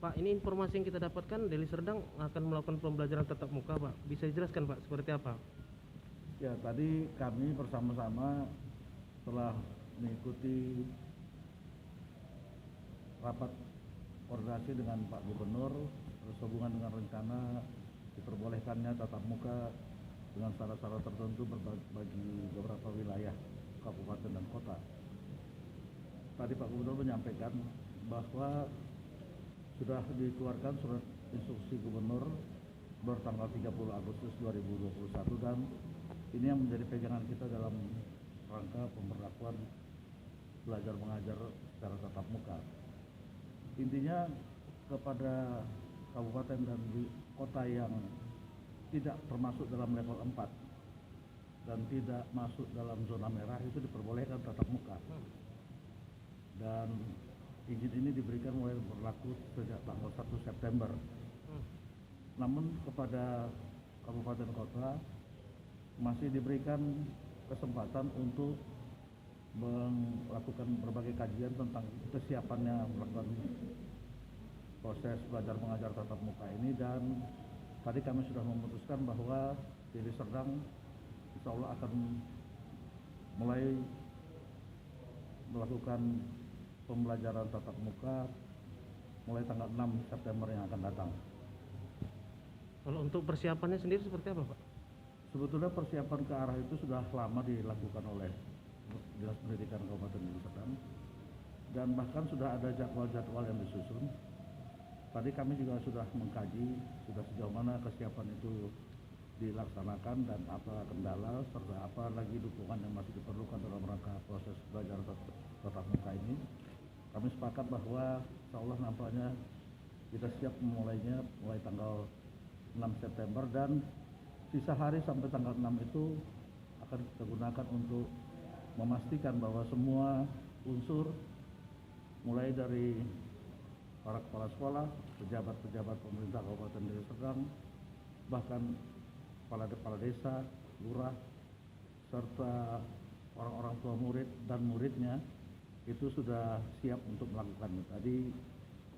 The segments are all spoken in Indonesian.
Pak, ini informasi yang kita dapatkan Deli Serdang akan melakukan pembelajaran tatap muka, Pak. Bisa dijelaskan, Pak, seperti apa? Ya, tadi kami bersama-sama telah mengikuti rapat koordinasi dengan Pak Gubernur sehubungan dengan rencana diperbolehkannya tatap muka dengan syarat-syarat tertentu bagi beberapa wilayah kabupaten dan kota. Tadi Pak Gubernur menyampaikan bahwa sudah dikeluarkan surat instruksi Gubernur bertanggal 30 Agustus 2021 dan ini yang menjadi pegangan kita dalam rangka pemberlakuan belajar mengajar secara tatap muka. Intinya kepada kabupaten dan kota yang tidak termasuk dalam level 4 dan tidak masuk dalam zona merah itu diperbolehkan tatap muka. Dan izin ini diberikan mulai berlaku sejak tanggal 1 September. Namun kepada kabupaten kota masih diberikan kesempatan untuk melakukan berbagai kajian tentang kesiapannya melakukan proses belajar mengajar tatap muka ini, dan tadi kami sudah memutuskan bahwa Deli Serdang insya Allah akan mulai melakukan pembelajaran tatap muka mulai tanggal 6 September yang akan datang. Kalau untuk persiapannya sendiri seperti apa, Pak? Sebetulnya persiapan ke arah itu sudah lama dilakukan oleh Dinas Pendidikan Kabupaten Deli Serdang dan bahkan sudah ada jadwal-jadwal yang disusun. Tadi kami juga sudah mengkaji sudah sejauh mana kesiapan itu dilaksanakan dan apa kendala serta apa lagi dukungan yang masih diperlukan dalam rangka proses belajar tatap muka ini. Kami sepakat bahwa insya Allah nampaknya kita siap memulainya mulai tanggal 6 September dan sisa hari sampai tanggal 6 itu akan kita gunakan untuk memastikan bahwa semua unsur mulai dari para kepala sekolah, pejabat-pejabat pemerintah Kabupaten Deli Serdang, bahkan kepala desa, lurah, serta orang-orang tua murid dan muridnya itu sudah siap untuk melakukannya. Tadi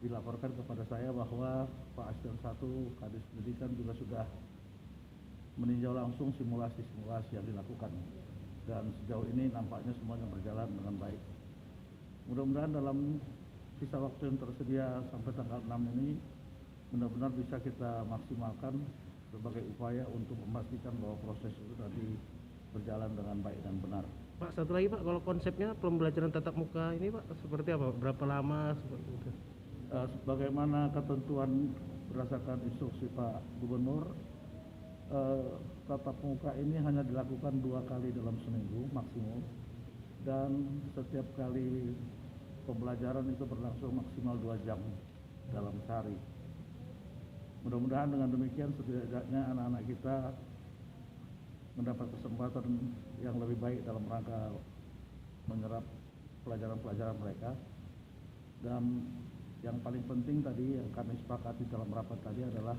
dilaporkan kepada saya bahwa Pak Asisten 1 Kadis Pendidikan juga sudah meninjau langsung simulasi-simulasi yang dilakukan dan sejauh ini nampaknya semuanya berjalan dengan baik. Mudah-mudahan dalam sisa waktu yang tersedia sampai tanggal 6 ini benar-benar bisa kita maksimalkan berbagai upaya untuk memastikan bahwa proses itu tadi berjalan dengan baik dan benar. Pak, satu lagi, Pak, kalau konsepnya pembelajaran tatap muka ini, Pak, seperti apa? Berapa lama seperti itu? Sebagaimana ketentuan berdasarkan instruksi Pak Gubernur, tatap muka ini hanya dilakukan 2 kali dalam seminggu maksimum dan setiap kali pembelajaran itu berlangsung maksimal 2 jam dalam sehari. Mudah-mudahan dengan demikian setidaknya anak-anak kita mendapat kesempatan yang lebih baik dalam rangka menyerap pelajaran-pelajaran mereka. Dan yang paling penting tadi yang kami sepakati dalam rapat tadi adalah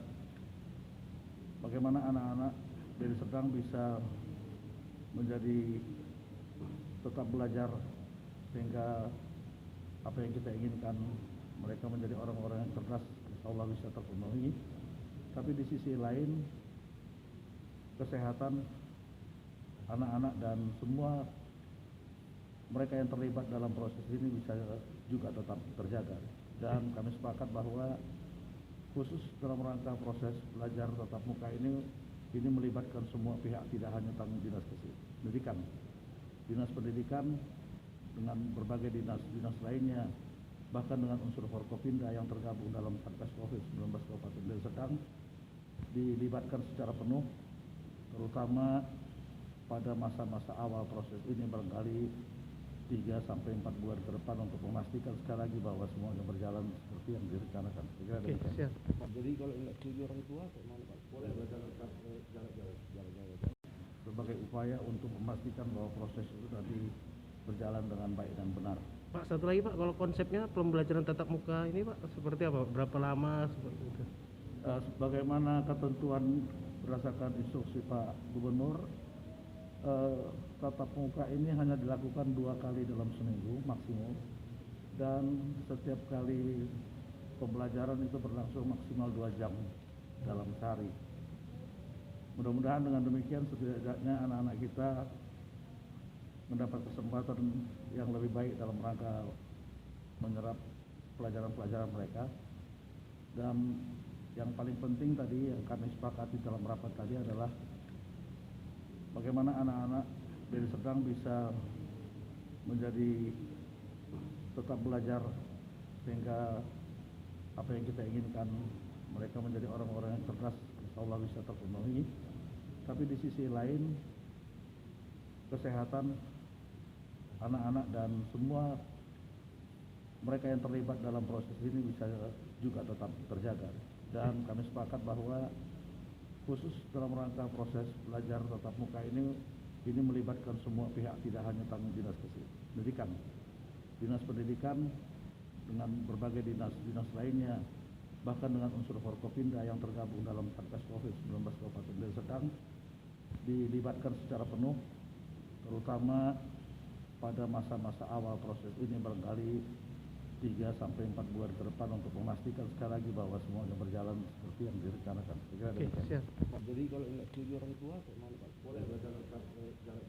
bagaimana anak-anak Deli Serdang bisa menjadi tetap belajar sehingga apa yang kita inginkan mereka menjadi orang-orang yang cerdas insya Allah bisa terpenuhi. Tapi di sisi lain kesehatan anak-anak dan semua mereka yang terlibat dalam proses ini bisa juga tetap terjaga. Dan kami sepakat bahwa khusus dalam rangka proses belajar tatap muka ini melibatkan semua pihak, tidak hanya tanggung dinas pendidikan. Dinas pendidikan dengan berbagai dinas-dinas lainnya, bahkan dengan unsur Forkopimda yang tergabung dalam Satgas Covid-19 Kabupaten Deli Serdang dilibatkan secara penuh, terutama pada masa-masa awal proses ini barangkali 3 sampai 4 bulan ke depan untuk memastikan sekali lagi bahwa semuanya berjalan seperti yang direncanakan. Oke, siap. Jadi kalau nggak setuju orang tua, bagaimana Pak? Boleh belajar tetap jarak jauh. Berbagai upaya untuk memastikan bahwa proses itu tadi berjalan dengan baik dan benar. Pak, satu lagi, Pak, kalau konsepnya pembelajaran tatap muka ini, Pak, seperti apa? Berapa lama seperti itu? Sebagaimana ketentuan berdasarkan instruksi Pak Gubernur, tatap muka ini hanya dilakukan 2 kali dalam seminggu maksimum dan setiap kali pembelajaran itu berlangsung maksimal 2 jam dalam sehari. Mudah-mudahan dengan demikian setidaknya anak-anak kita mendapat kesempatan yang lebih baik dalam rangka menyerap pelajaran-pelajaran mereka. Dan yang paling penting tadi yang kami sepakati dalam rapat tadi adalah bagaimana anak-anak Deli Serdang bisa menjadi tetap belajar sehingga apa yang kita inginkan mereka menjadi orang-orang yang cerdas, insya Allah bisa terpenuhi. Tapi di sisi lain kesehatan anak-anak dan semua mereka yang terlibat dalam proses ini bisa juga tetap terjaga. Dan kami sepakat bahwa khusus dalam rangka proses belajar tatap muka ini melibatkan semua pihak, tidak hanya tanggung dinas pendidikan. Dinas pendidikan dengan berbagai dinas lainnya, bahkan dengan unsur Forkopimda yang tergabung dalam Satgas COVID-19 Kabupaten Deli Serdang dilibatkan secara penuh, terutama pada masa-masa awal proses ini barangkali 3 sampai 4 bulan ke depan untuk memastikan sekali lagi bahwa semuanya berjalan seperti yang direncanakan. Oke, siap. Jadi kalau nggak setuju orang tua, kayak mana Pak? Boleh belajar tetap jarak